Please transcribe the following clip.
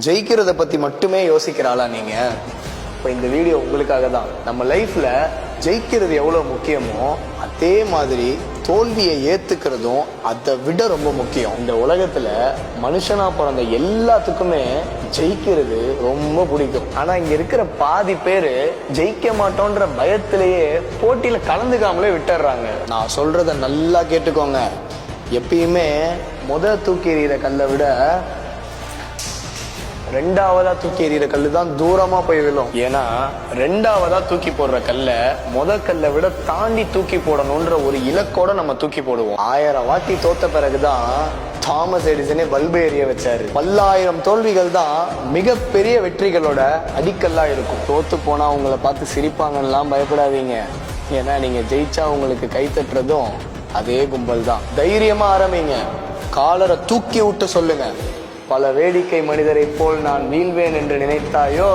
ஜெயிக்கிறத பத்தி மட்டுமே யோசிக்கிறாளா நீங்க? இப்போ இந்த வீடியோ உங்களுக்காக தான். நம்ம லைஃப்ல ஜெயிக்கிறது எவ்வளவு முக்கியமோ அதே மாதிரி தோல்வியை ஏத்துக்கிறதும் அதை விட ரொம்ப முக்கியம். இந்த உலகத்துல மனுஷனா பிறந்த எல்லாத்துக்குமே ஜெயிக்கிறது ரொம்ப பிடிக்கும். ஆனா இங்க இருக்கிற பாதி பேரு ஜெயிக்க மாட்டோன்ற பயத்திலேயே போட்டியில கலந்துக்காமலே விட்டுறாங்க. நான் சொல்றத நல்லா கேட்டுக்கோங்க. எப்பயுமே தூக்கி எறிகிற கல்லை விட ரெண்டாவதா தூக்கி எறிகிற கல்லு தான் தூரமா போய் விழும். ஏன்னா ரெண்டாவதா தூக்கி போடுற கல்லை கல்லை விட தாண்டி தூக்கி போடணும்ன்ற ஒரு இலக்கோட நம்ம தூக்கி போடுவோம். 1000 வாட்டி தோத்த பிறகுதான் தாமஸ் எடிசனே பல்பு எரிய வச்சாரு. 10,000 தோல்விகள் தான் மிகப்பெரிய வெற்றிகளோட அடிக்கல்லா இருக்கும். தோத்து போனா உங்களை பார்த்து சிரிப்பாங்கலாம் பயப்படாதீங்க. ஏன்னா நீங்க ஜெயிச்சா உங்களுக்கு கை தட்டுறதும் அதே கும்பல் தான். தைரியமா ஆரம்பிங்க. காலரை தூக்கி விட்டு சொல்லுங்க, பல வேடிக்கை மனிதரை போல் நான் வீழ்வேன் என்று நினைத்தாயோ?